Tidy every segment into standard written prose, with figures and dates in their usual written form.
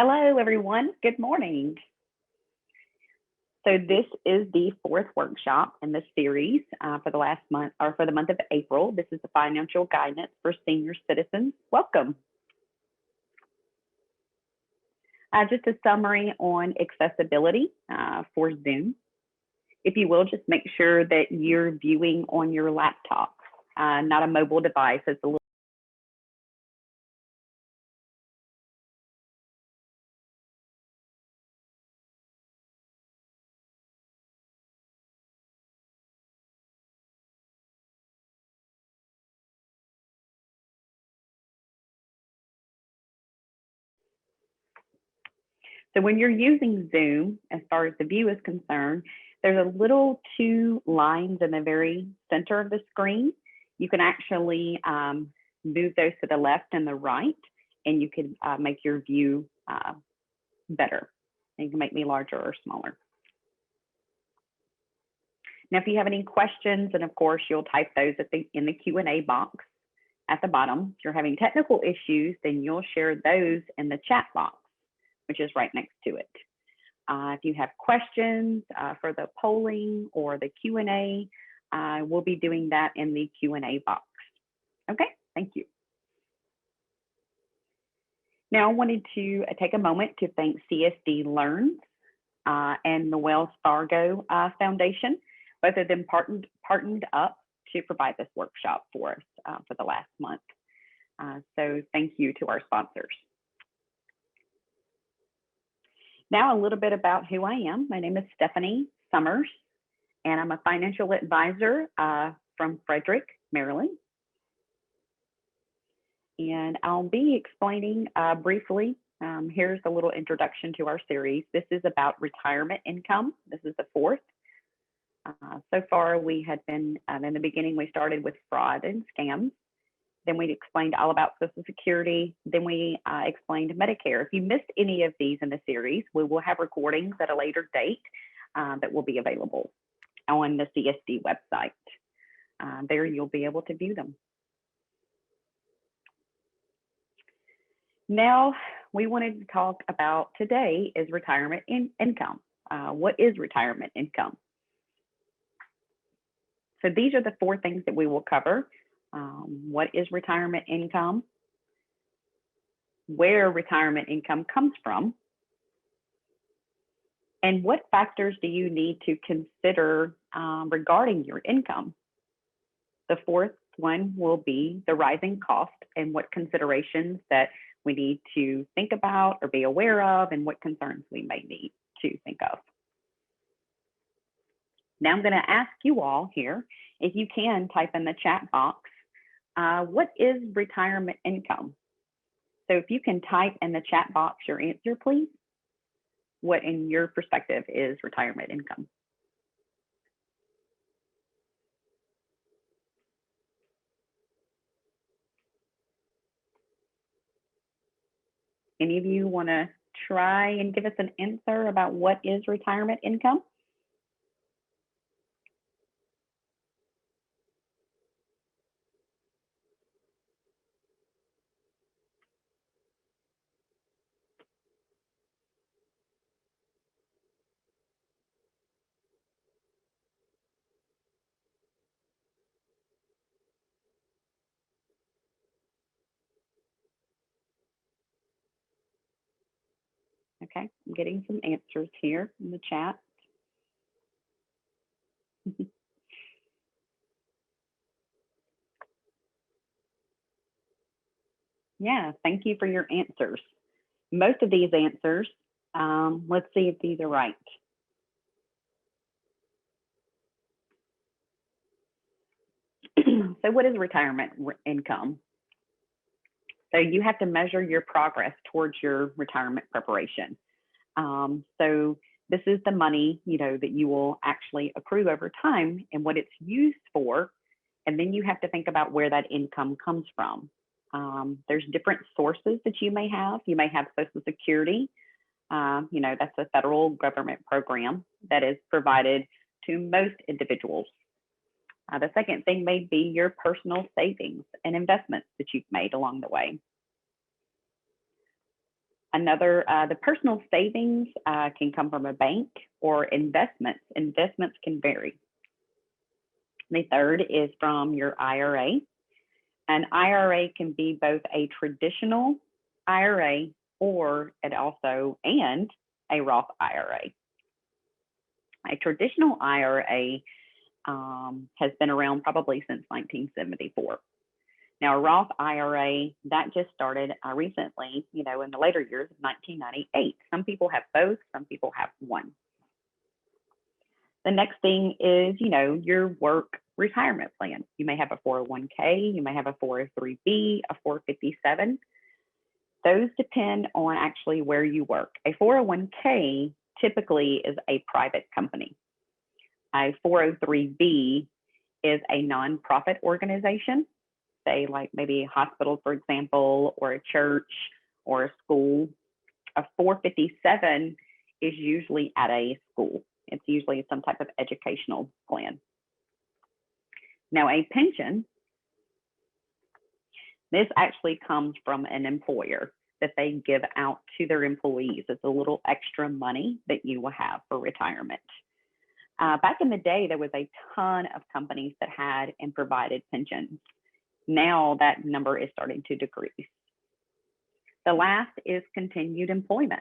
Hello, everyone. Good morning. So this is the fourth workshop in the series for the last month, or for the month of April. This is the financial guidance for senior citizens. Welcome. Just a summary on accessibility for Zoom. If you will, just make sure that you're viewing on your laptop, not a mobile device. It's a little So when you're using Zoom, as far as the view is concerned, there's a little two lines in the very center of the screen. You can actually move those to the left and the right, and you can make your view better. And you can make me larger or smaller. Now, if you have any questions, and of course, you'll type those in the Q&A box at the bottom. If you're having technical issues, then you'll share those in the chat box, which is right next to it. If you have questions for the polling or the Q&A, we'll be doing that in the Q&A box. Okay, thank you. Now I wanted to take a moment to thank CSD Learns and the Wells Fargo Foundation. Both of them partnered up to provide this workshop for us for the last month. So thank you to our sponsors. Now a little bit about who I am. My name is Stephanie Summers, and I'm a financial advisor from Frederick, Maryland. And I'll be explaining briefly, here's a little introduction to our series. This is about retirement income. This is the fourth. So far we had been, in the beginning we started with fraud and scams. Then we explained all about Social Security. Then we explained Medicare. If you missed any of these in the series, we will have recordings at a later date that will be available on the CSD website. There you'll be able to view them. Now, we wanted to talk about today is retirement income. What is retirement income? So these are the four things that we will cover. What is retirement income? Where retirement income comes from? And what factors do you need to consider regarding your income? The fourth one will be the rising cost and what considerations that we need to think about or be aware of, and what concerns we may need to think of. Now I'm going to ask you all here, if you can type in the chat box, what is retirement income? So if you can type in the chat box your answer, please. What in your perspective is retirement income? Any of you want to try and give us an answer about what is retirement income? Okay, I'm getting some answers here in the chat. Yeah, thank you for your answers. Most of these answers, let's see if these are right. So what is retirement income? So you have to measure your progress towards your retirement preparation. So this is the money, that you will actually accrue over time and what it's used for. And then you have to think about where that income comes from. There's different sources that you may have. You may have Social Security. That's a federal government program that is provided to most individuals. The second thing may be your personal savings and investments that you've made along the way. Another, the personal savings can come from a bank or investments. Investments can vary. The third is from your IRA. An IRA can be both a traditional IRA or it also and a Roth IRA. A traditional IRA has been around probably since 1974. Now, a Roth IRA, that just started recently, in the later years of 1998. Some people have both, some people have one. The next thing is, your work retirement plan. You may have a 401k, you may have a 403b, a 457. Those depend on actually where you work. A 401k typically is a private company. A 403b is a nonprofit organization, say like maybe a hospital, for example, or a church or a school. A 457 is usually at a school. It's usually some type of educational plan. Now, a pension, this actually comes from an employer that they give out to their employees. It's a little extra money that you will have for retirement. Back in the day, there was a ton of companies that had and provided pensions. Now that number is starting to decrease. The last is continued employment.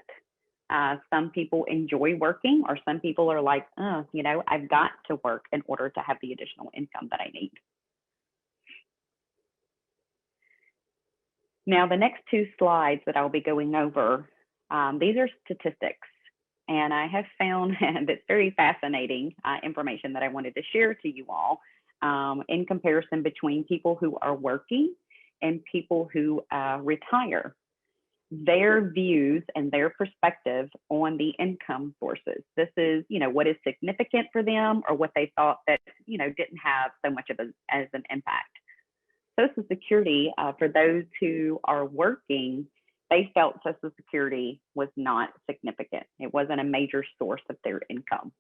Some people enjoy working, or some people are like, I've got to work in order to have the additional income that I need. Now, the next two slides that I'll be going over, these are statistics. And I have found that's very fascinating information that I wanted to share to you all in comparison between people who are working and people who retire. Their views and their perspective on the income sources. This is, what is significant for them or what they thought that, didn't have so much of as an impact. Social Security, for those who are working, they felt Social Security was not significant. It wasn't a major source of their income.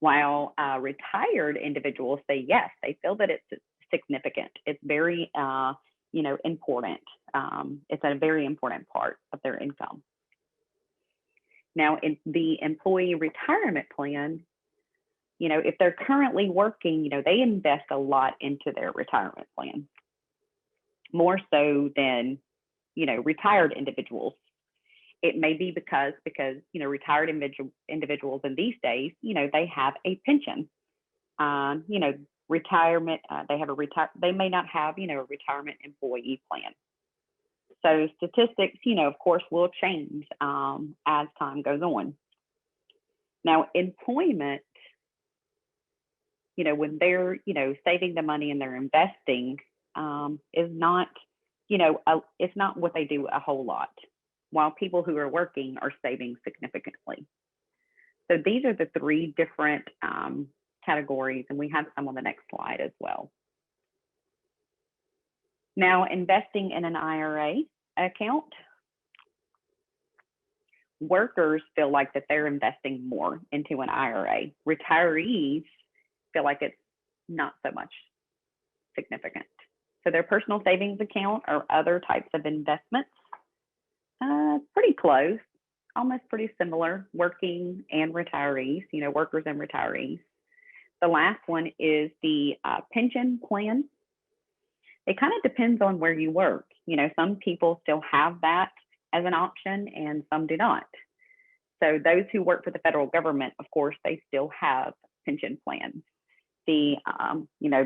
While retired individuals say yes, they feel that it's significant. It's very, important. It's a very important part of their income. Now, in the employee retirement plan, if they're currently working, they invest a lot into their retirement plan, more so than, retired individuals. It may be because retired individuals in these days, they have a pension. Retirement, they may not have, a retirement employee plan. So statistics, of course, will change as time goes on. Now, employment, when they're, saving the money and they're investing is not, it's not what they do a whole lot, while people who are working are saving significantly. So these are the three different categories, and we have some on the next slide as well. Now, investing in an IRA account, workers feel like that they're investing more into an IRA. Retirees feel like it's not so much significant. So their personal savings account or other types of investments, pretty close, almost pretty similar, working and retirees, workers and retirees. The last one is the pension plan. It kind of depends on where you work. Some people still have that as an option and some do not. So those who work for the federal government, of course, they still have pension plans. The,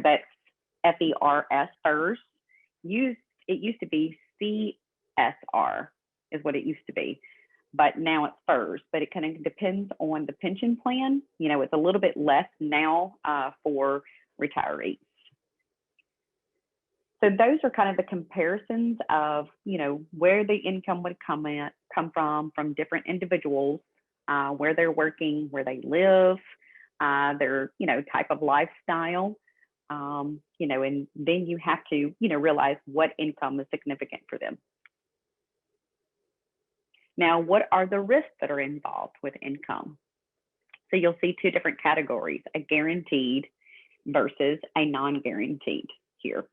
that's FERS, FERS. It used to be CSR is what it used to be, but now it's FERS. But it kind of depends on the pension plan. It's a little bit less now for retirees. So those are kind of the comparisons of, where the income would come from different individuals, where they're working, where they live, their, type of lifestyle, and then you have to, realize what income is significant for them. Now, what are the risks that are involved with income? So you'll see two different categories, a guaranteed versus a non-guaranteed here.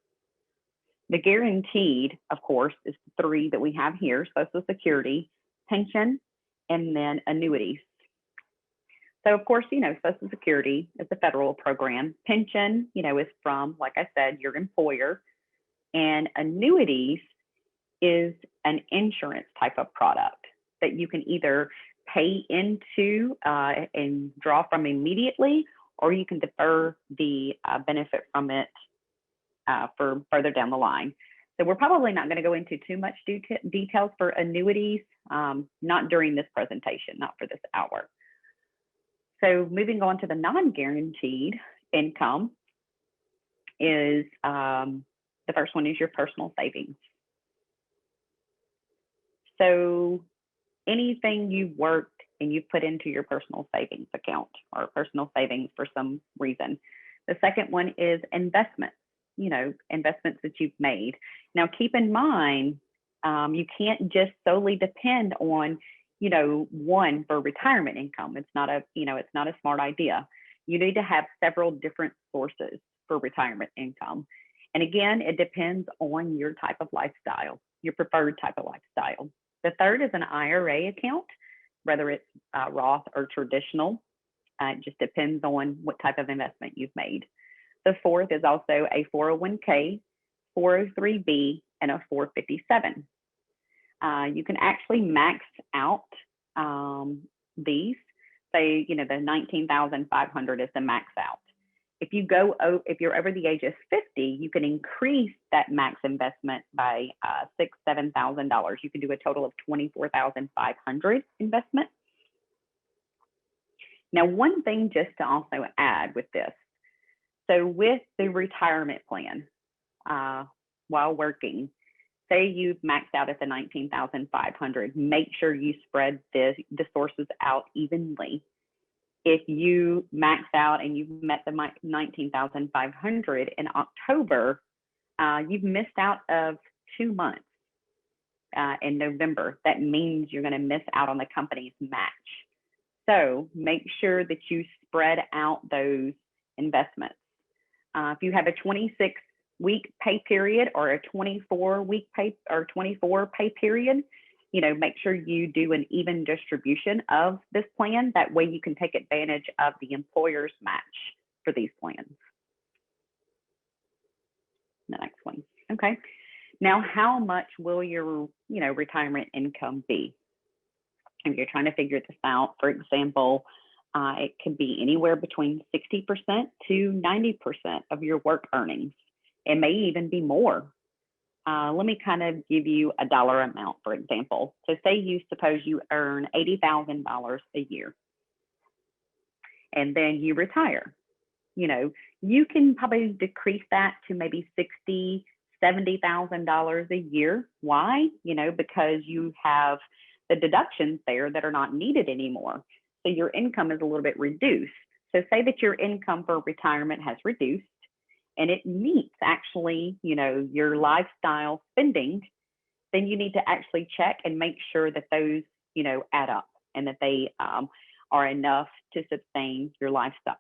The guaranteed, of course, is the three that we have here: Social Security, pension, and then annuities. So of course, Social Security is a federal program. Pension, is from, like I said, your employer. And annuities is an insurance type of product that you can either pay into and draw from immediately, or you can defer the benefit from it for further down the line. So we're probably not going to go into too much details for annuities, not during this presentation, not for this hour. So moving on to the non-guaranteed income is the first one is your personal savings. So anything you've worked and you've put into your personal savings account or personal savings for some reason. The second one is investments, investments that you've made. Now, keep in mind, you can't just solely depend on, one for retirement income. It's not a smart idea. You need to have several different sources for retirement income. And again, it depends on your type of lifestyle, your preferred type of lifestyle. The third is an IRA account, whether it's Roth or traditional. It just depends on what type of investment you've made. The fourth is also a 401k, 403b, and a 457. You can actually max out these. Say, the 19,500 is the max out. If you're over the age of 50, you can increase that max investment by $6,000-7,000. You can do a total of 24,500 investment. Now, one thing just to also add with this. So with the retirement plan, while working, say you've maxed out at the 19,500, make sure you spread the sources out evenly. If you max out and you've met the 19,500 in October, you've missed out of 2 months in November. That means you're going to miss out on the company's match. So make sure that you spread out those investments. If you have a 26-week pay period or a 24-week pay or 24 pay period, make sure you do an even distribution of this plan. That way you can take advantage of the employer's match for these plans. The next one. Okay. Now, how much will your, retirement income be? If you're trying to figure this out, for example, it could be anywhere between 60% to 90% of your work earnings. It may even be more. Let me kind of give you a dollar amount, for example. So suppose you earn $80,000 a year and then you retire. You can probably decrease that to maybe $60,000, $70,000 a year. Why? Because you have the deductions there that are not needed anymore. So your income is a little bit reduced. So say that your income for retirement has reduced and it meets actually, your lifestyle spending, then you need to actually check and make sure that those, add up and that they are enough to sustain your lifestyle.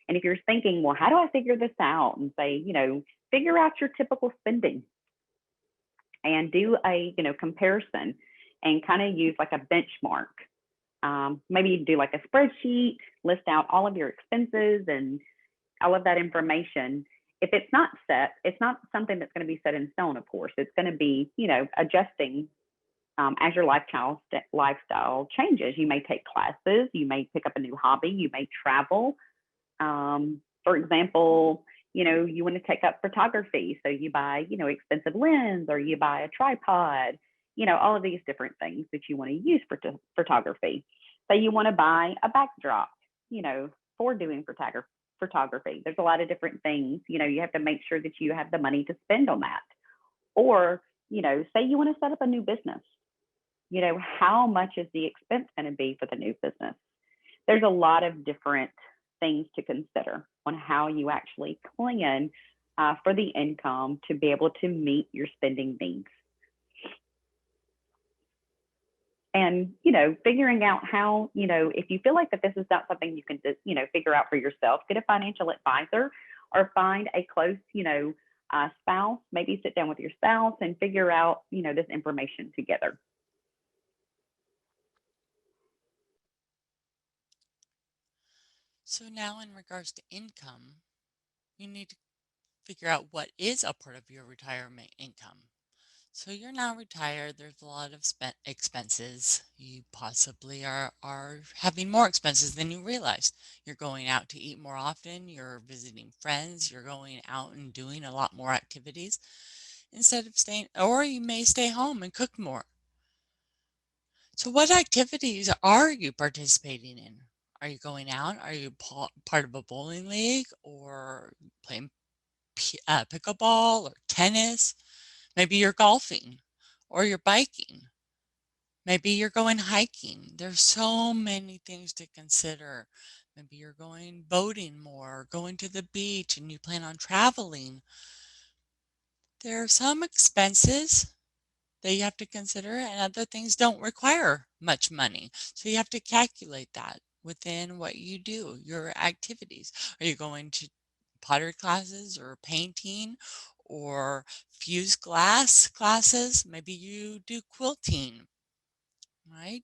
And if you're thinking, well, how do I figure this out? And say, figure out your typical spending and do a, comparison and kind of use like a benchmark. Maybe you do like a spreadsheet, list out all of your expenses and all of that information. If it's not set, it's not something that's going to be set in stone, of course. It's going to be, adjusting as your lifestyle changes. You may take classes, you may pick up a new hobby, you may travel. For example, you want to take up photography. So you buy, expensive lens, or you buy a tripod, all of these different things that you want to use for photography. So you want to buy a backdrop, for doing photography. There's a lot of different things, you have to make sure that you have the money to spend on that. Or, say you want to set up a new business, how much is the expense going to be for the new business? There's a lot of different things to consider on how you actually plan for the income to be able to meet your spending needs. And, figuring out how, if you feel like that this is not something you can, figure out for yourself, get a financial advisor or find a close, spouse, maybe sit down with your spouse and figure out, this information together. So now in regards to income, you need to figure out what is a part of your retirement income. So you're now retired, there's a lot of expenses. You possibly are having more expenses than you realize. You're going out to eat more often, you're visiting friends, you're going out and doing a lot more activities instead of staying, or you may stay home and cook more. So what activities are you participating in? Are you going out? Are you part of a bowling league or playing pickleball or tennis? Maybe you're golfing or you're biking. Maybe you're going hiking. There's so many things to consider. Maybe you're going boating more, going to the beach, and you plan on traveling. There are some expenses that you have to consider, and other things don't require much money. So you have to calculate that within what you do, your activities. Are you going to pottery classes or painting or fused glass classes? Maybe you do quilting, right?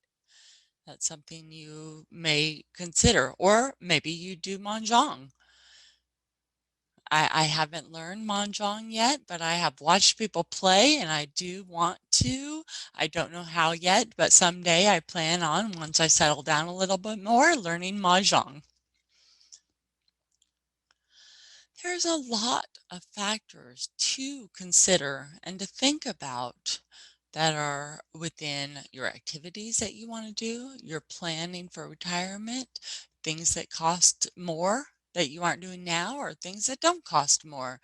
That's something you may consider. Or maybe you do mahjong. I haven't learned mahjong yet, but I have watched people play and I do want to. I don't know how yet, but someday I plan on, once I settle down a little bit more, learning mahjong. There's a lot of factors to consider and to think about that are within your activities that you want to do, your planning for retirement, things that cost more that you aren't doing now, or things that don't cost more.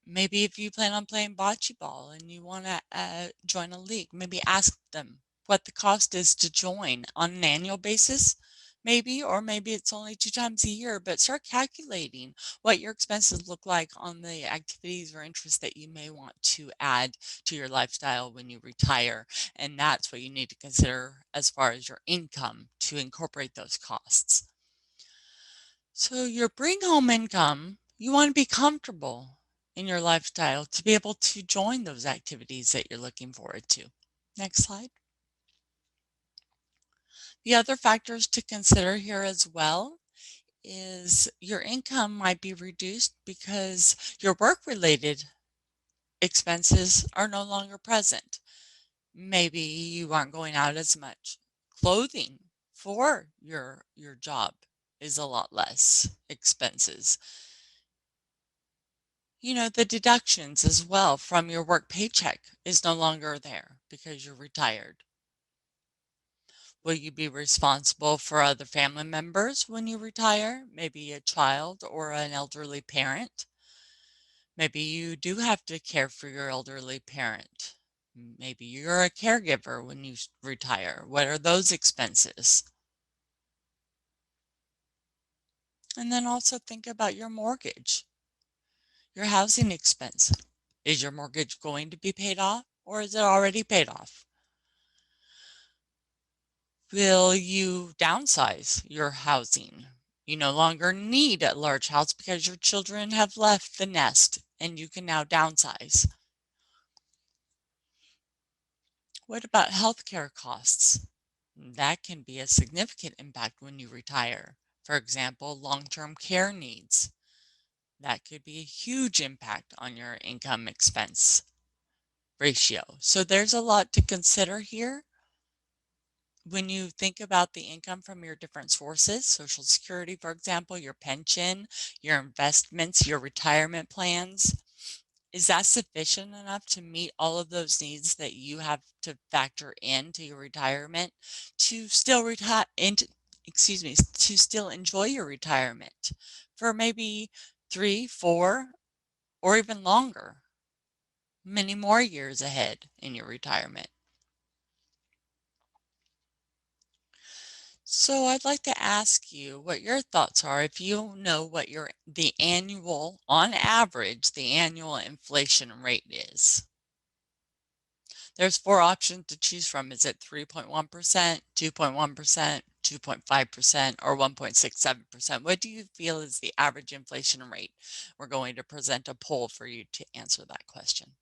Maybe if you plan on playing bocce ball and you want to join a league, maybe ask them what the cost is to join on an annual basis, maybe, or maybe it's only 2 times a year, but start calculating what your expenses look like on the activities or interests that you may want to add to your lifestyle when you retire. And that's what you need to consider as far as your income to incorporate those costs. So your bring home income, you want to be comfortable in your lifestyle to be able to join those activities that you're looking forward to. Next slide. The other factors to consider here as well is your income might be reduced because your work-related expenses are no longer present. Maybe you aren't going out as much. Clothing for your job is a lot less expenses. The deductions as well from your work paycheck is no longer there because you're retired. Will you be responsible for other family members when you retire? Maybe a child or an elderly parent. Maybe you do have to care for your elderly parent. Maybe you're a caregiver when you retire. What are those expenses? And then also think about your mortgage, your housing expense. Is your mortgage going to be paid off or is it already paid off? Will you downsize your housing? You no longer need a large house because your children have left the nest and you can now downsize. What about healthcare costs? That can be a significant impact when you retire. For example, long-term care needs. That could be a huge impact on your income expense ratio. So there's a lot to consider here. When you think about the income from your different sources, Social Security, for example, your pension, your investments, your retirement plans, is that sufficient enough to meet all of those needs that you have to factor into your retirement to still to still enjoy your retirement for maybe 3, 4, or even longer, many more years ahead in your retirement? So I'd like to ask you what your thoughts are if you know what on average, the annual inflation rate is. There's 4 options to choose from. Is it 3.1%, 2.1%, 2.5%, or 1.67%? What do you feel is the average inflation rate? We're going to present a poll for you to answer that question.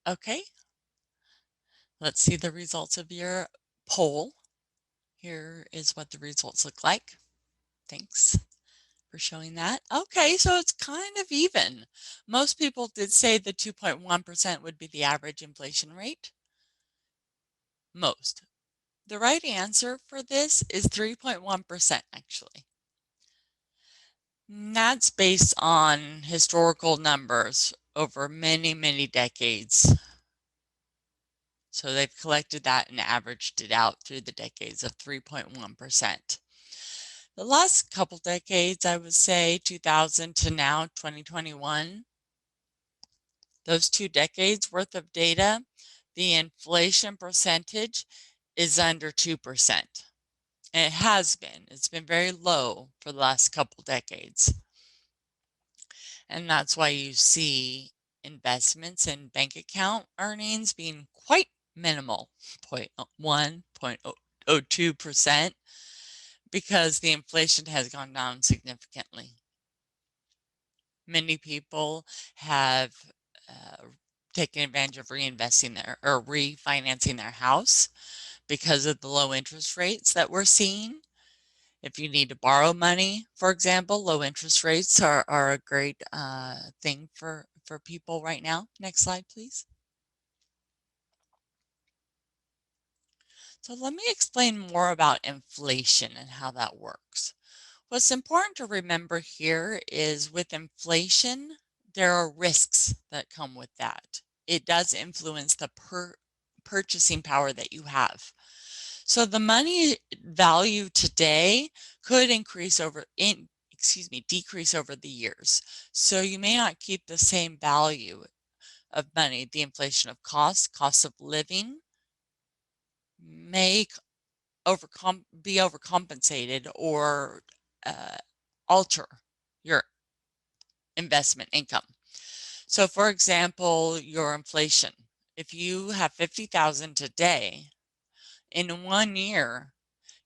Okay, let's see the results of your poll. Here is what the results look like. Thanks for showing that. Okay, so it's kind of even. Most people did say the 2.1% would be the average inflation rate. Most. The right answer for this is 3.1% actually. And that's based on historical numbers over many, many decades. So they've collected that and averaged it out through the decades of 3.1%. The last couple decades, I would say 2000 to now 2021, those 2 decades worth of data, the inflation percentage is under 2%. And it has been. It's been very low for the last couple decades. And that's why you see investments and bank account earnings being quite minimal, 0.1, 0.02%, because the inflation has gone down significantly. Many people have taken advantage of reinvesting or refinancing their house because of the low interest rates that we're seeing. If you need to borrow money, for example, low interest rates are a great thing for people right now. Next slide, please. So let me explain more about inflation and how that works. What's important to remember here is with inflation, there are risks that come with that. It does influence the purchasing power that you have. So the money value today could decrease over the years. So you may not keep the same value of money. The inflation of cost of living may be overcompensated or alter your investment income. So for example, your inflation, if you have 50,000 today, in 1 year,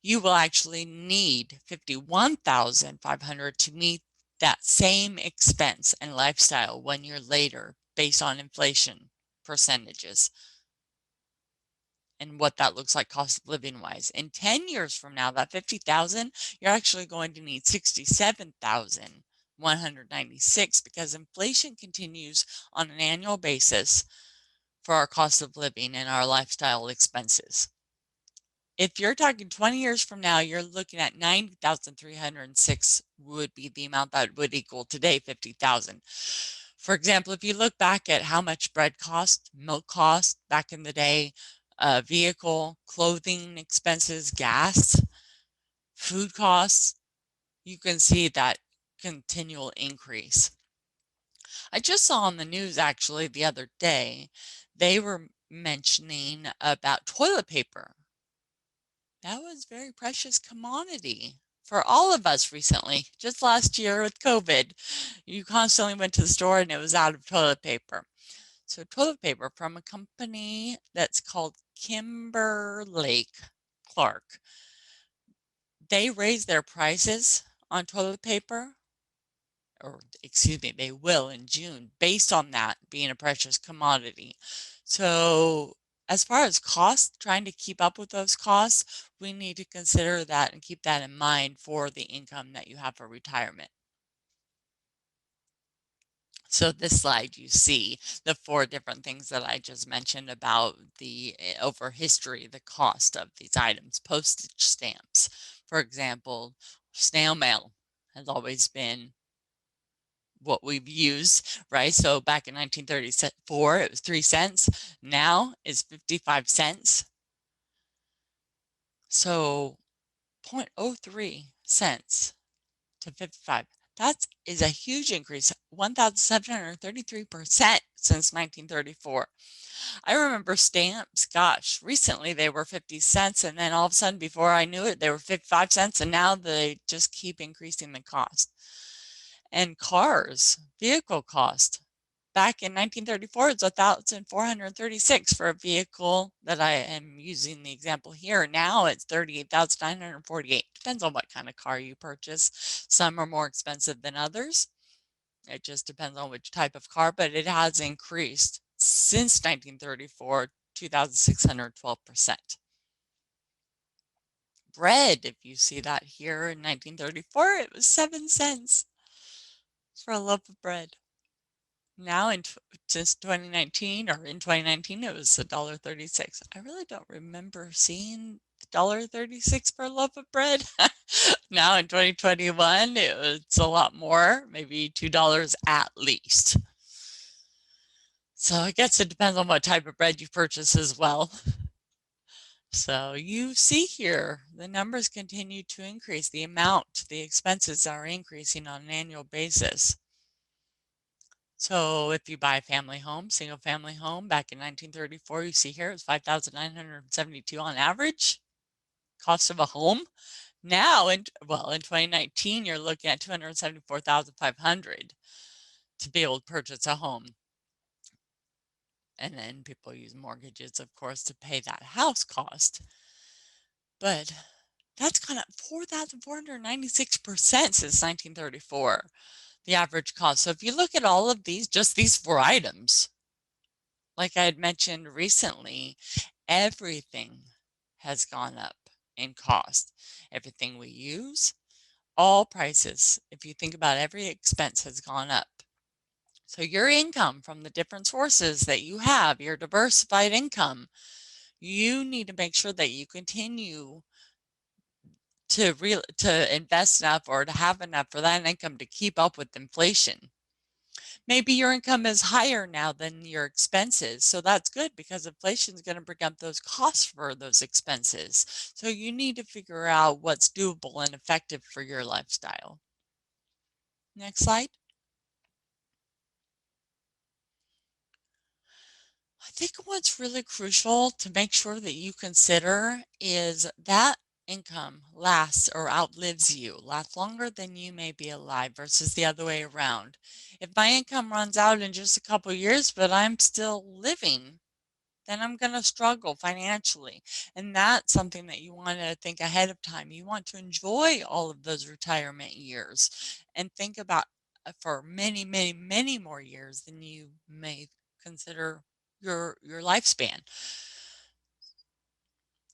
you will actually need 51,500 to meet that same expense and lifestyle 1 year later based on inflation percentages and what that looks like cost of living wise. In 10 years from now, that 50,000, you're actually going to need 67,196 because inflation continues on an annual basis for our cost of living and our lifestyle expenses. If you're talking 20 years from now, you're looking at 90,306 would be the amount that would equal today 50,000. For example, if you look back at how much bread cost, milk cost back in the day, vehicle, clothing expenses, gas, food costs, you can see that continual increase. I just saw on the news actually the other day, they were mentioning about toilet paper. That was very precious commodity for all of us recently. Just last year with COVID, you constantly went to the store and it was out of toilet paper. So toilet paper from a company that's called Kimberly Clark. They raised their prices on toilet paper, or excuse me, they will in June based on that being a precious commodity. So as far as costs, trying to keep up with those costs, we need to consider that and keep that in mind for the income that you have for retirement. So this slide, you see the 4 different things that I just mentioned about the over history, the cost of these items. Postage stamps, for example, snail mail has always been what we've used, right? So back in 1934, it was 3 cents. Now it's 55 cents. So 0.03 cents to 55. That is a huge increase, 1,733% since 1934. I remember stamps, gosh, recently they were 50 cents, and then all of a sudden, before I knew it, they were 55 cents, and now they just keep increasing the cost. And cars, vehicle cost. Back in 1934, it's 1,436 for a vehicle that I am using the example here. Now it's 38,948. Depends on what kind of car you purchase. Some are more expensive than others. It just depends on which type of car, but it has increased since 1934, 2,612%. Bread, if you see that here in 1934, it was 7 cents for a loaf of bread. Now, since 2019, or in 2019, it was $1.36. I really don't remember seeing $1.36 for a loaf of bread. Now in 2021, it's a lot more, maybe $2 at least. So I guess it depends on what type of bread you purchase as well. So you see here, the numbers continue to increase. The amount, the expenses are increasing on an annual basis. So if you buy a family home, single family home, back in 1934, you see here it was 5,972 on average cost of a home. Now, in 2019, you're looking at 274,500 to be able to purchase a home. And then people use mortgages, of course, to pay that house cost. But that's gone up 4,496% since 1934, the average cost. So if you look at all of these, just these 4 items, like I had mentioned recently, everything has gone up in cost. Everything we use, all prices, if you think about every expense, has gone up. So your income from the different sources that you have, your diversified income, you need to make sure that you continue to invest enough or to have enough for that income to keep up with inflation. Maybe your income is higher now than your expenses, so that's good because inflation is going to bring up those costs for those expenses. So you need to figure out what's doable and effective for your lifestyle. Next slide. I think what's really crucial to make sure that you consider is that income lasts or outlives you, lasts longer than you may be alive versus the other way around. If my income runs out in just a couple of years, but I'm still living, then I'm going to struggle financially. And that's something that you want to think ahead of time. You want to enjoy all of those retirement years and think about for many, many, many more years than you may consider your lifespan.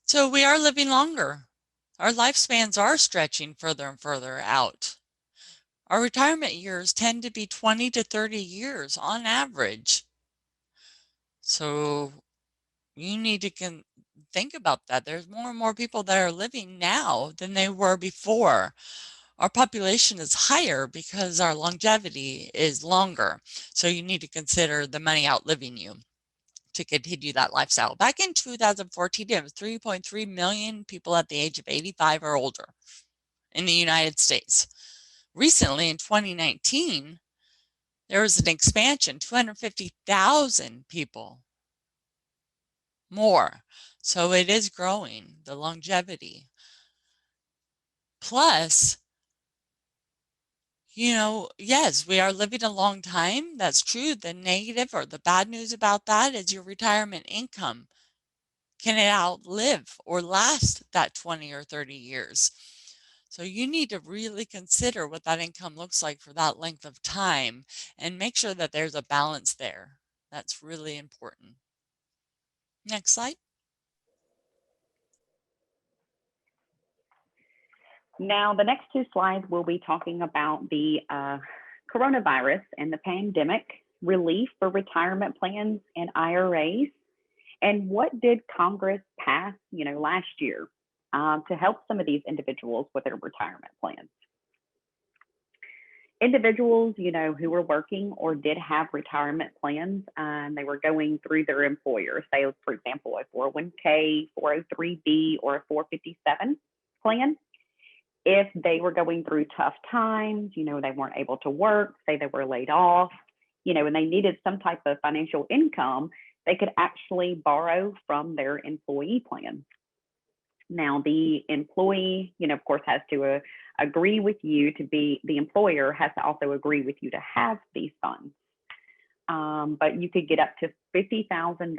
So we are living longer. Our lifespans are stretching further and further out. Our retirement years tend to be 20 to 30 years on average. So you need to think about that. There's more and more people that are living now than they were before. Our population is higher because our longevity is longer. So you need to consider the money outliving you to continue that lifestyle. Back in 2014, it was 3.3 million people at the age of 85 or older in the United States. Recently, in 2019, there was an expansion, 250,000 people more. So it is growing, the longevity. Plus, yes, we are living a long time. That's true. The negative or the bad news about that is your retirement income. Can it outlive or last that 20 or 30 years? So you need to really consider what that income looks like for that length of time and make sure that there's a balance there. That's really important. Next slide. Now, the next 2 slides, we'll be talking about the coronavirus and the pandemic, relief for retirement plans and IRAs, and what did Congress pass, last year to help some of these individuals with their retirement plans. Individuals, who were working or did have retirement plans, and they were going through their employer, say, for example, a 401k, 403b, or a 457 plan. If they were going through tough times, they weren't able to work, say they were laid off, and they needed some type of financial income, they could actually borrow from their employee plan. Now, the employee, of course, has to agree with you the employer has to also agree with you to have these funds. But you could get up to $50,000.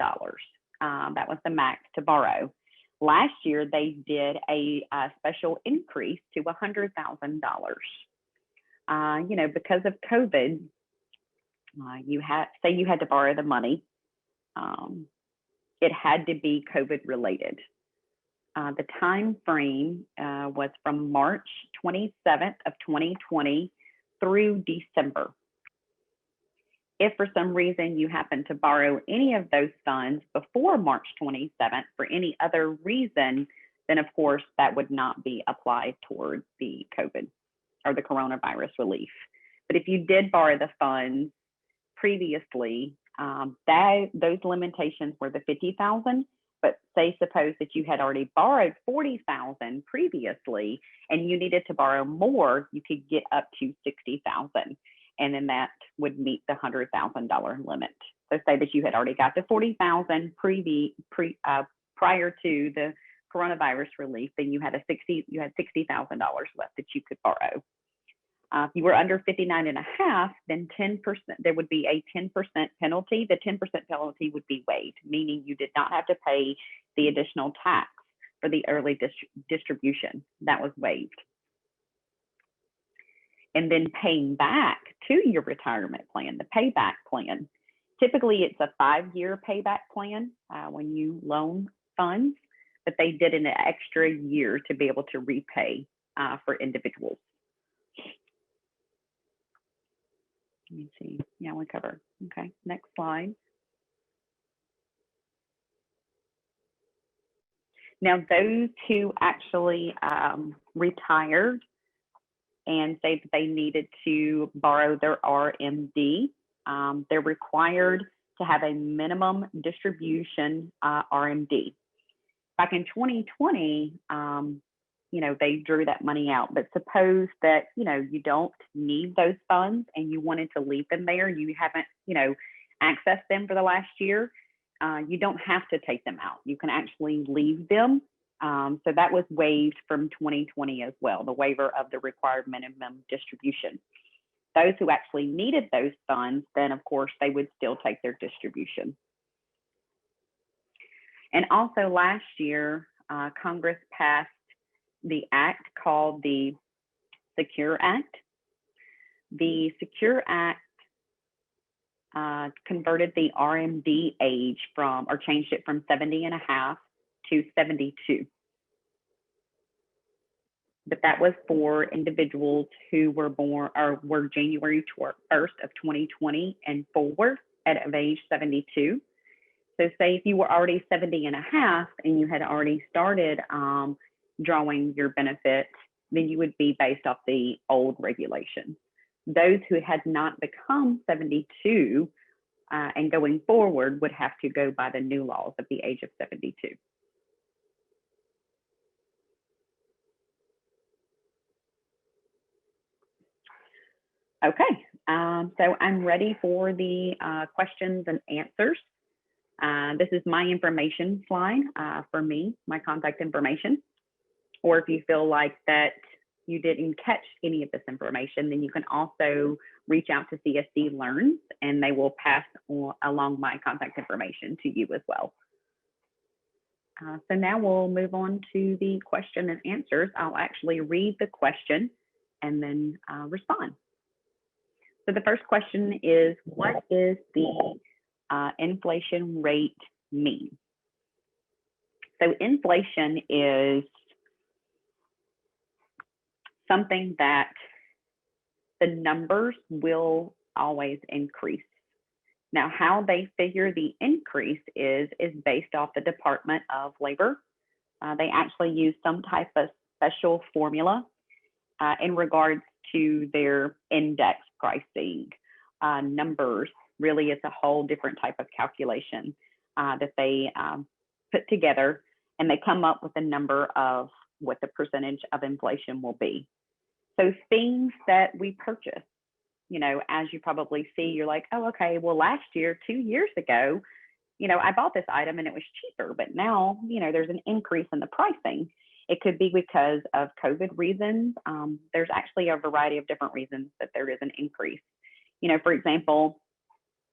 That was the max to borrow. Last year, they did a special increase to $100,000. Because of COVID, you had to borrow the money. It had to be COVID related. The time frame was from March 27th of 2020 through December. If for some reason you happen to borrow any of those funds before March 27th for any other reason, then of course that would not be applied towards the COVID or the coronavirus relief. But if you did borrow the funds previously, those limitations were the $50,000. But suppose that you had already borrowed $40,000 previously and you needed to borrow more, you could get up to $60,000, and then that would meet the $100,000 limit. So say that you had already got the $40,000 prior to the coronavirus relief, then you had $60,000 left that you could borrow. If you were under 59.5, then 10%, there would be a 10% penalty. The 10% penalty would be waived, meaning you did not have to pay the additional tax for the early distribution. That was waived. And then paying back to your retirement plan, the payback plan. Typically, it's a 5-year payback plan when you loan funds, but they did an extra year to be able to repay for individuals. Let me see. Yeah, we cover. Okay, next slide. Now, those who actually retired and say that they needed to borrow their RMD, they're required to have a minimum distribution RMD. Back in 2020, they drew that money out. But suppose that, you don't need those funds and you wanted to leave them there, you haven't, accessed them for the last year, you don't have to take them out. You can actually leave them. So that was waived from 2020 as well, the waiver of the required minimum distribution. Those who actually needed those funds, then of course they would still take their distribution. And also last year, Congress passed the act called the Secure Act. The Secure Act converted the RMD age changed it from 70.5 to 72. But that was for individuals who were born or were January 1st of 2020 and forward at age 72. So say if you were already 70.5 and you had already started drawing your benefits, then you would be based off the old regulations. Those who had not become 72 and going forward would have to go by the new laws of the age of 72. Okay, so I'm ready for the questions and answers. This is my information slide for me, my contact information. Or if you feel like that you didn't catch any of this information, then you can also reach out to CSC Learns and they will pass along my contact information to you as well. So now we'll move on to the question and answers. I'll actually read the question and then respond. So the first question is, what is the inflation rate mean? So inflation is something that the numbers will always increase. Now, how they figure the increase is based off the Department of Labor. They actually use some type of special formula in regards to their index pricing numbers. Really, it's a whole different type of calculation that they put together, and they come up with a number of what the percentage of inflation will be. So things that we purchase, as you probably see, you're like, oh, okay, well, last year, 2 years ago, I bought this item and it was cheaper, but now, there's an increase in the pricing. It could be because of COVID reasons. There's actually a variety of different reasons that there is an increase. For example,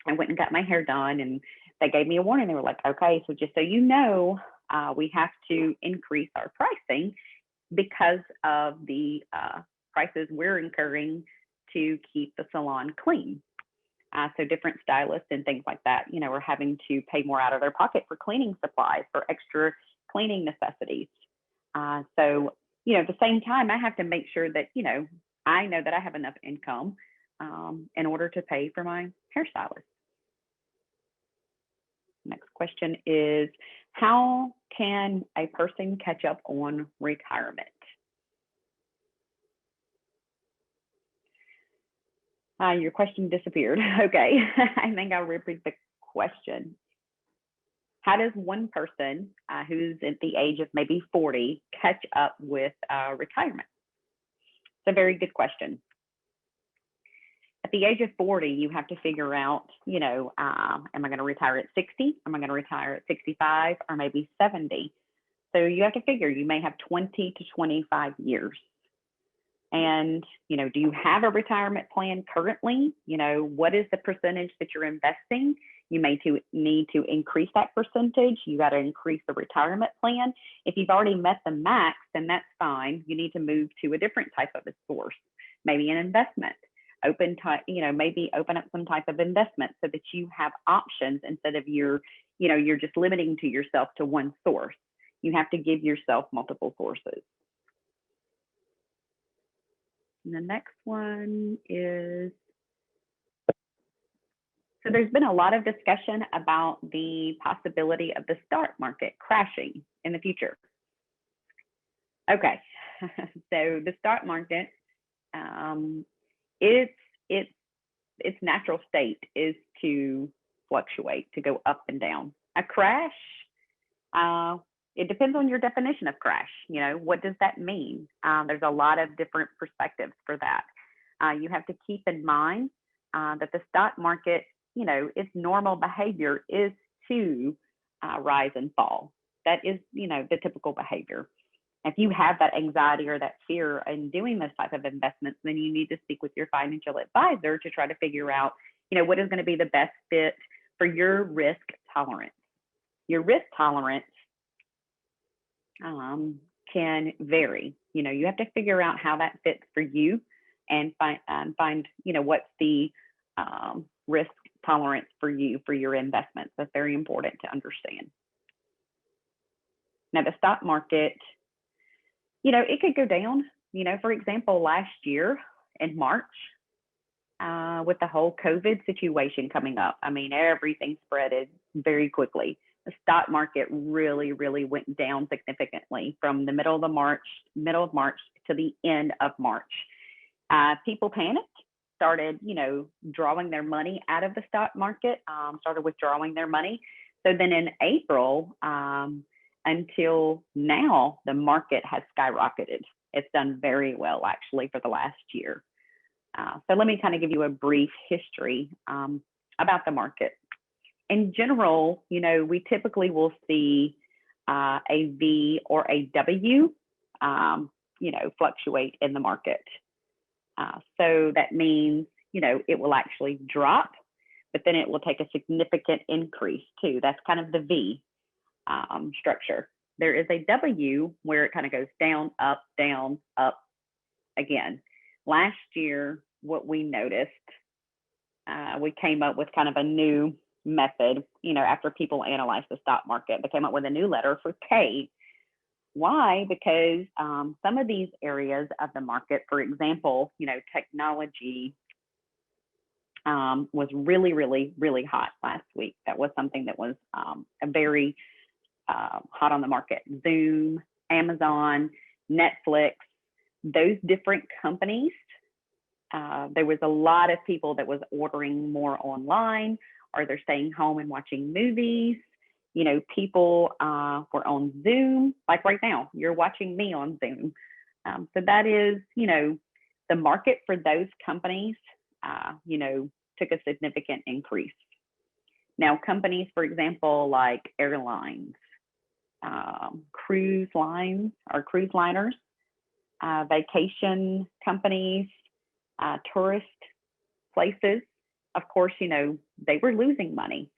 I went and got my hair done and they gave me a warning. They were like, okay, so just so you know, we have to increase our pricing because of the prices we're incurring to keep the salon clean. So different stylists and things like that, are having to pay more out of their pocket for cleaning supplies, for extra cleaning necessities. So, at the same time, I have to make sure that, I know that I have enough income in order to pay for my hairstylist. Next question is, how can a person catch up on retirement? Your question disappeared. Okay, I think I'll repeat the question. How does one person who's at the age of maybe 40 catch up with retirement? It's a very good question. At the age of 40, you have to figure out, am I going to retire at 60? Am I going to retire at 65 or maybe 70? So you have to figure you may have 20 to 25 years. And, do you have a retirement plan currently? What is the percentage that you're investing? You may need to increase that percentage. You got to increase the retirement plan. If you've already met the max, then that's fine. You need to move to a different type of a source, maybe an investment. Maybe open up some type of investment so that you have options instead of you're just limiting to yourself to one source. You have to give yourself multiple sources. And the next one is, so there's been a lot of discussion about the possibility of the stock market crashing in the future. Okay, so the stock market, its natural state is to fluctuate, to go up and down. A crash, it depends on your definition of crash. What does that mean? There's a lot of different perspectives for that. You have to keep in mind that the stock market, its normal behavior is to rise and fall. That is, the typical behavior. If you have that anxiety or that fear in doing this type of investments, then you need to speak with your financial advisor to try to figure out, what is going to be the best fit for your risk tolerance. Your risk tolerance can vary. You have to figure out how that fits for you and find what's the risk tolerance for you for your investments. That's very important to understand. Now, the stock market, it could go down. For example, last year in March, with the whole COVID situation coming up, everything spreaded very quickly. The stock market really, really went down significantly from the middle of March to the end of March. People panicked, started, drawing their money out of the stock market, started withdrawing their money. So then in April, until now, the market has skyrocketed. It's done very well, actually, for the last year. So let me kind of give you a brief history about the market. In general, we typically will see a V or a W, fluctuate in the market. So that means, it will actually drop, but then it will take a significant increase too. That's kind of the V structure. There is a W where it kind of goes down, up again. Last year, what we noticed, we came up with kind of a new method, after people analyzed the stock market. They came up with a new letter for K. Why? Because some of these areas of the market, for example, technology was really, really, really hot last week. That was something that was a very hot on the market. Zoom, Amazon, Netflix, those different companies There was a lot of people that was ordering more online, or they're staying home and watching movies. People were on Zoom, like right now, you're watching me on Zoom. So that is, the market for those companies, took a significant increase. Now, companies, for example, like airlines, cruise lines or cruise liners, vacation companies, tourist places, of course, they were losing money.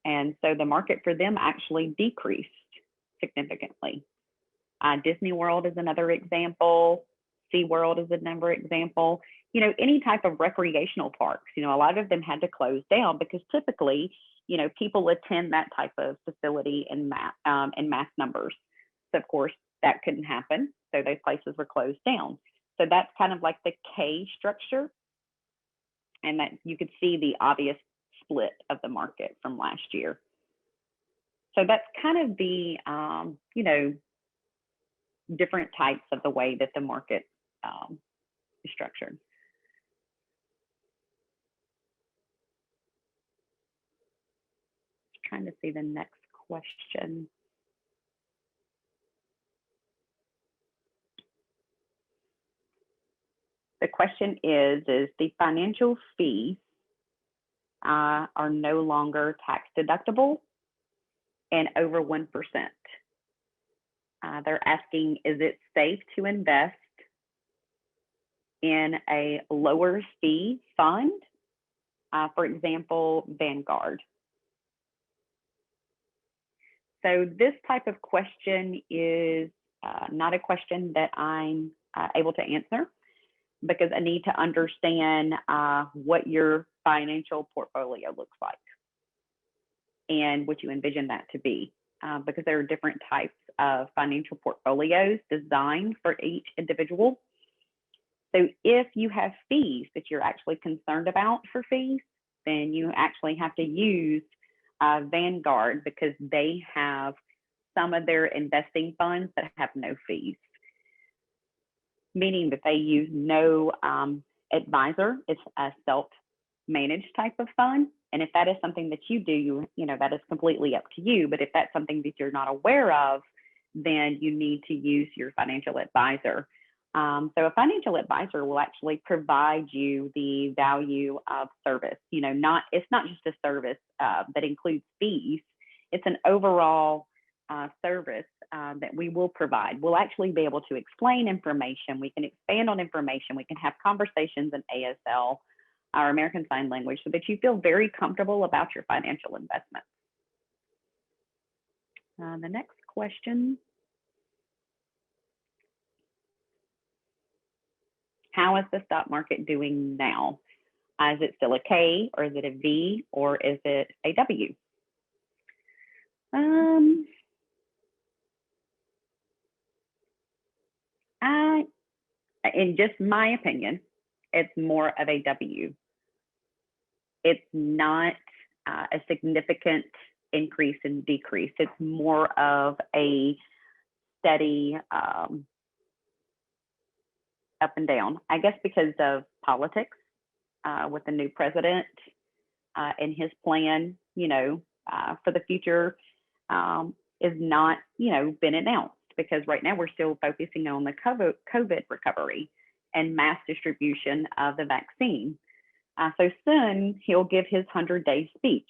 And so the market for them actually decreased significantly. Disney World is another example. SeaWorld is another example. Any type of recreational parks, a lot of them had to close down because typically, people attend that type of facility in mass numbers. So of course that couldn't happen. So those places were closed down. So that's kind of like the K structure. And that you could see the obvious split of the market from last year. So that's kind of the, different types of the way that the market is structured. Trying to see the next question. The question is the financial fees are no longer tax deductible and over 1%. They're asking, is it safe to invest in a lower fee fund? For example, Vanguard. So this type of question is not a question that I'm able to answer because I need to understand what your financial portfolio looks like and what you envision that to be, because there are different types of financial portfolios designed for each individual. So if you have fees that you're actually concerned about for fees, then you actually have to use Vanguard because they have some of their investing funds that have no fees, meaning that they use no advisor. It's a self-managed type of fund. And if that is something that you do, that is completely up to you. But if that's something that you're not aware of, then you need to use your financial advisor. So a financial advisor will actually provide you the value of service. It's not just a service that includes fees. It's an overall service that we will provide. We'll actually be able to explain information. We can expand on information. We can have conversations in ASL, our American Sign Language, so that you feel very comfortable about your financial investments. The next question. How is the stock market doing now? Is it still a K, or is it a V, or is it a W? In just my opinion, it's more of a W. It's not a significant increase and decrease. It's more of a steady up and down, I guess, because of politics with the new president and his plan, for the future is not, been announced, because right now we're still focusing on the COVID recovery and mass distribution of the vaccine. So soon he'll give his 100-day speech,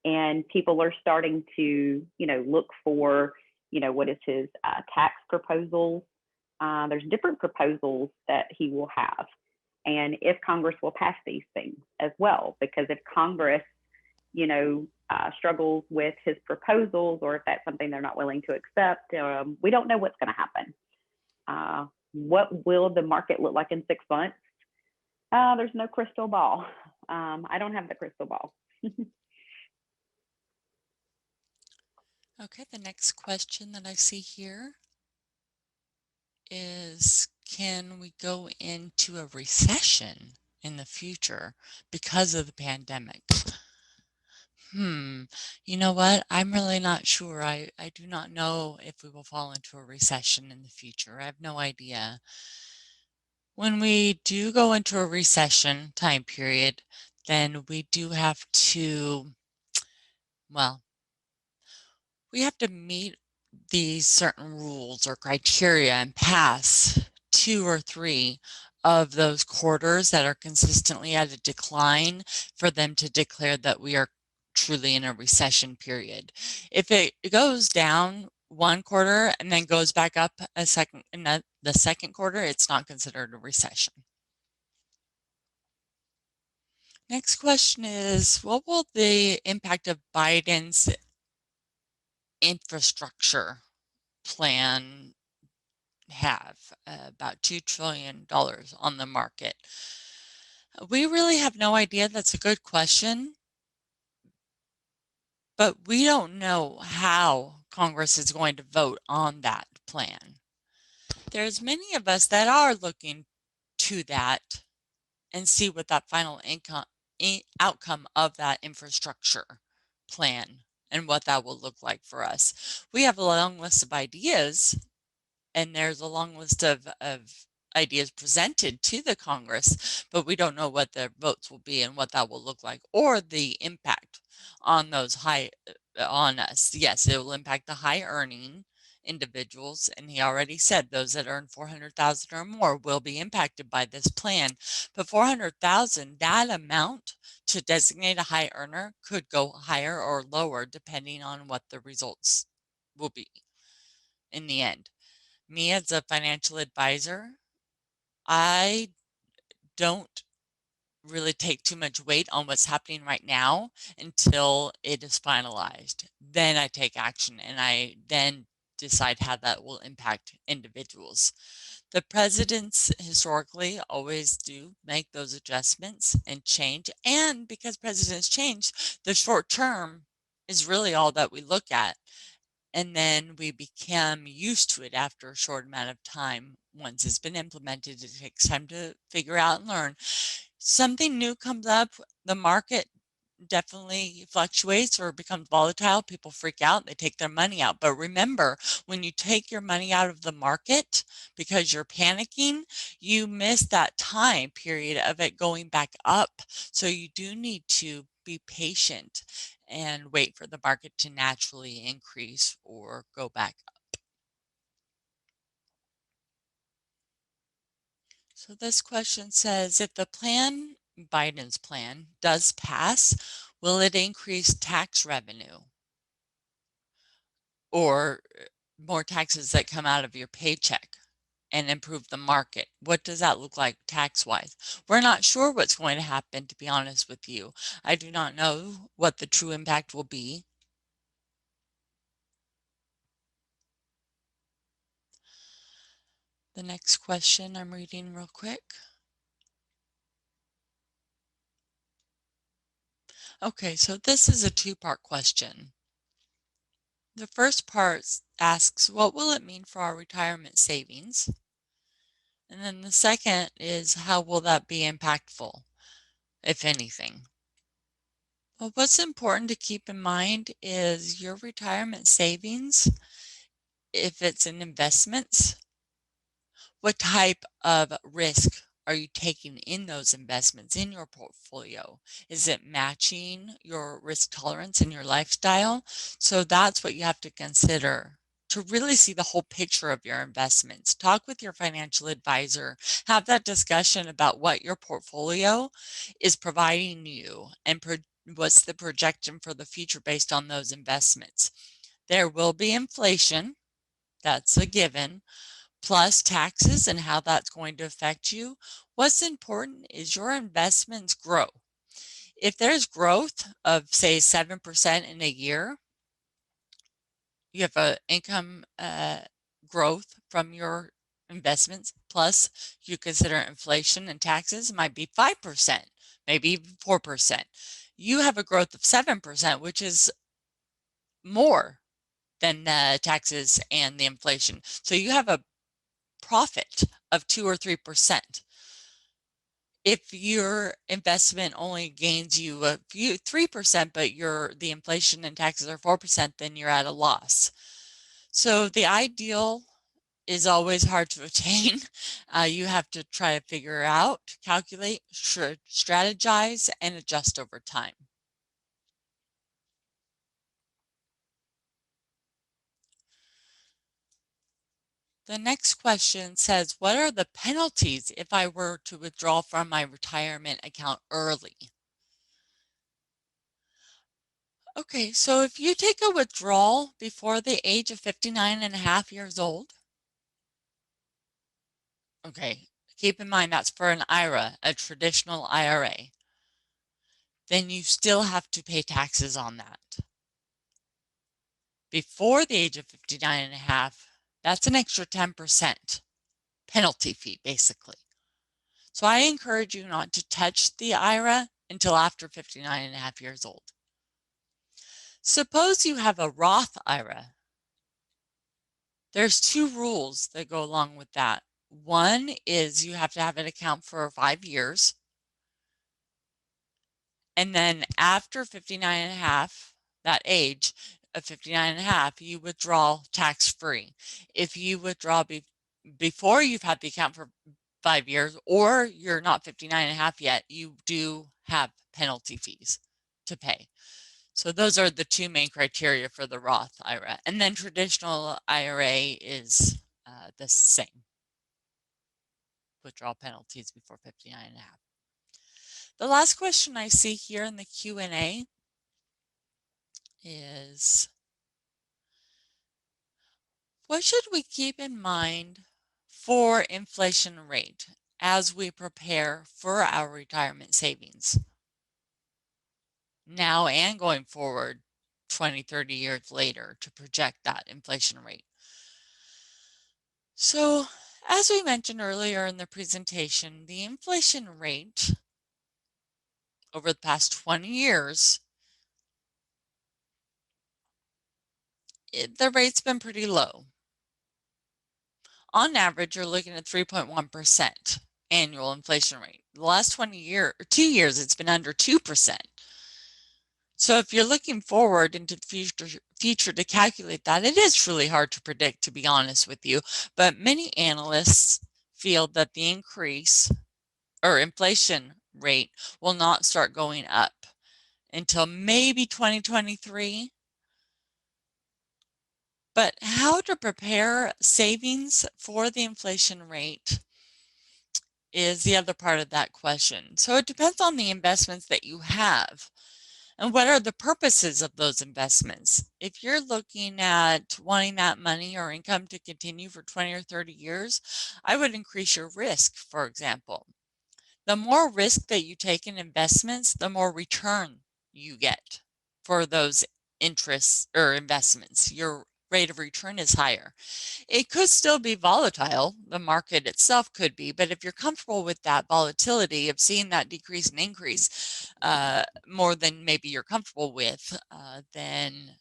and people are starting to, look for, what is his tax proposals. There's different proposals that he will have, and if Congress will pass these things as well, because if Congress, struggles with his proposals, or if that's something they're not willing to accept, we don't know what's going to happen. What will the market look like in 6 months? There's no crystal ball. I don't have the crystal ball. Okay, the next question that I see here is, can we go into a recession in the future because of the pandemic? You know what? I'm really not sure. I do not know if we will fall into a recession in the future. I have no idea. When we do go into a recession time period, then we do have to, well, we have to meet these certain rules or criteria and pass 2 or 3 of those quarters that are consistently at a decline for them to declare that we are truly in a recession period. If it goes down 1 quarter and then goes back up a second in the second quarter, it's not considered a recession. Next question is, what will the impact of Biden's infrastructure plan have? About $2 trillion on the market. We really have no idea. That's a good question. But we don't know how Congress is going to vote on that plan. There's many of us that are looking to that and see what that final outcome of that infrastructure plan and what that will look like for us. We have a long list of ideas, and there's a long list of ideas presented to the Congress, but we don't know what the votes will be and what that will look like or the impact on those on us. Yes, it will impact the high earning individuals, and he already said those that earn 400,000 or more will be impacted by this plan. But 400,000, that amount to designate a high earner could go higher or lower depending on what the results will be in the end. Me as a financial advisor, I don't really take too much weight on what's happening right now until it is finalized. Then I take action and I then decide how that will impact individuals. The presidents historically always do make those adjustments and change. And because presidents change, the short term is really all that we look at. And then we become used to it after a short amount of time. Once it's been implemented, it takes time to figure out and learn. Something new comes up, the market definitely fluctuates or becomes volatile. People freak out, they take their money out. But remember, when you take your money out of the market because you're panicking, you miss that time period of it going back up. So you do need to be patient and wait for the market to naturally increase or go back up. So this question says, if the plan, Biden's plan, does pass, will it increase tax revenue or more taxes that come out of your paycheck and improve the market? What does that look like tax-wise? We're not sure what's going to happen, to be honest with you. I do not know what the true impact will be. The next question I'm reading real quick. Okay, so this is a two-part question. The first part asks, what will it mean for our retirement savings? And then the second is, how will that be impactful, if anything? Well, what's important to keep in mind is your retirement savings, if it's in investments, what type of risk are you taking in those investments in your portfolio? Is it matching your risk tolerance and your lifestyle? So that's what you have to consider to really see the whole picture of your investments. Talk with your financial advisor, have that discussion about what your portfolio is providing you and what's the projection for the future based on those investments. There will be inflation, that's a given, plus taxes and how that's going to affect you. What's important is your investments grow. If there's growth of, say, 7% in a year, you have an income growth from your investments, plus you consider inflation and taxes, it might be 5%, maybe even 4%. You have a growth of 7%, which is more than the taxes and the inflation. So you have a profit of 2 or 3%. If your investment only gains you a few 3%, but the inflation and taxes are 4%, then you're at a loss. So the ideal is always hard to attain. You have to try to figure out, calculate, strategize, and adjust over time. The next question says, what are the penalties if I were to withdraw from my retirement account early? Okay, so if you take a withdrawal before the age of 59.5 years old, okay, keep in mind that's for an IRA, a traditional IRA, then you still have to pay taxes on that. Before the age of 59.5, that's an extra 10% penalty fee, basically. So I encourage you not to touch the IRA until after 59.5 years old. Suppose you have a Roth IRA. There's two rules that go along with that. One is you have to have an account for 5 years. And then after 59.5, that age of 59.5, you withdraw tax-free. If you withdraw before you've had the account for 5 years, or you're not 59.5 yet, you do have penalty fees to pay. So those are the two main criteria for the Roth IRA. And then traditional IRA is the same. Withdrawal penalties before 59.5. The last question I see here in the Q&A is, what should we keep in mind for inflation rate as we prepare for our retirement savings now and going forward 20, 30 years later to project that inflation rate? So, as we mentioned earlier in the presentation, the inflation rate over the past 20 years, the rate's been pretty low. On average, you're looking at 3.1% annual inflation rate. The last 2 years, it's been under 2%. So if you're looking forward into the future to calculate that, it is really hard to predict, to be honest with you. But many analysts feel that the increase or inflation rate will not start going up until maybe 2023. But how to prepare savings for the inflation rate is the other part of that question. So it depends on the investments that you have and what are the purposes of those investments. If you're looking at wanting that money or income to continue for 20 or 30 years, I would increase your risk, for example. The more risk that you take in investments, the more return you get for those interests or investments. Your rate of return is higher. It could still be volatile. The market itself could be, but if you're comfortable with that volatility of seeing that decrease and increase more than maybe you're comfortable with, then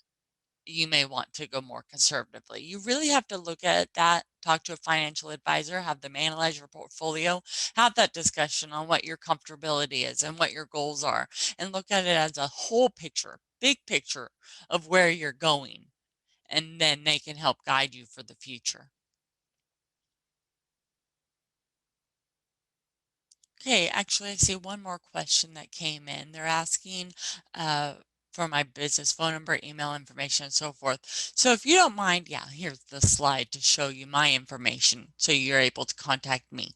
you may want to go more conservatively. You really have to look at that, talk to a financial advisor, have them analyze your portfolio, have that discussion on what your comfortability is and what your goals are, and look at it as a whole picture, big picture of where you're going. And then they can help guide you for the future. Okay, actually, I see one more question that came in. They're asking for my business phone number, email information, and so forth. So if you don't mind, yeah, here's the slide to show you my information so you're able to contact me.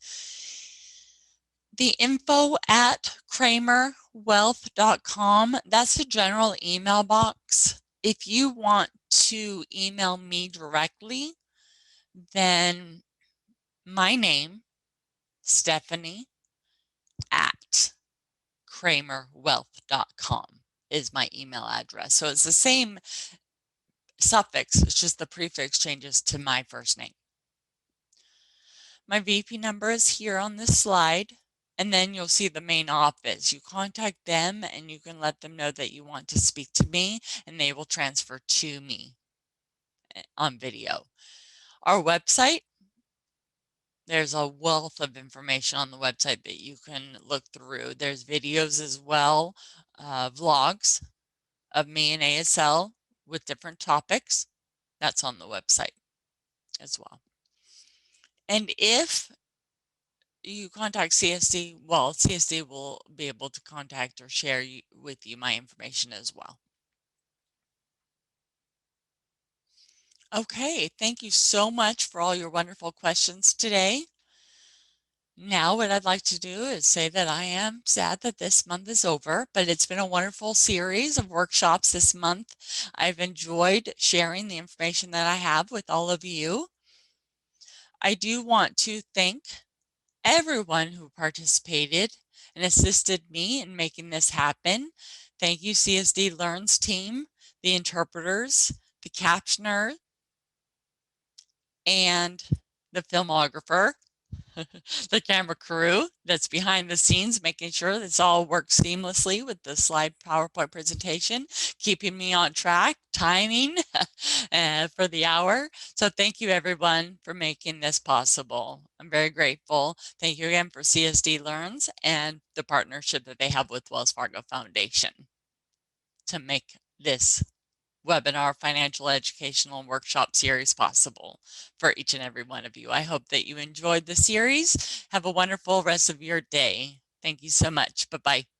The info at kramerwealth.com, that's the general email box. If you want to email me directly, then my name, Stephanie, at kramerwealth.com is my email address. So it's the same suffix, it's just the prefix changes to my first name. My VP number is here on this slide, and then you'll see the main office. You contact them and you can let them know that you want to speak to me, and they will transfer to me on video. Our website, there's a wealth of information on the website that you can look through. There's videos as well, vlogs of me and ASL with different topics. That's on the website as well. And if you contact CSD, well, CSD will be able to contact or share with you my information as well. Okay, thank you so much for all your wonderful questions today. Now what I'd like to do is say that I am sad that this month is over, but it's been a wonderful series of workshops this month. I've enjoyed sharing the information that I have with all of you. I do want to thank everyone who participated and assisted me in making this happen. Thank you, CSD Learns team, the interpreters, the captioner, and the filmographer, the camera crew that's behind the scenes, making sure this all works seamlessly with the slide PowerPoint presentation, keeping me on track, timing for the hour. So thank you everyone for making this possible. I'm very grateful. Thank you again for CSD Learns and the partnership that they have with Wells Fargo Foundation to make this webinar financial educational workshop series possible for each and every one of you. I hope that you enjoyed the series. Have a wonderful rest of your day. Thank you so much. Bye-bye.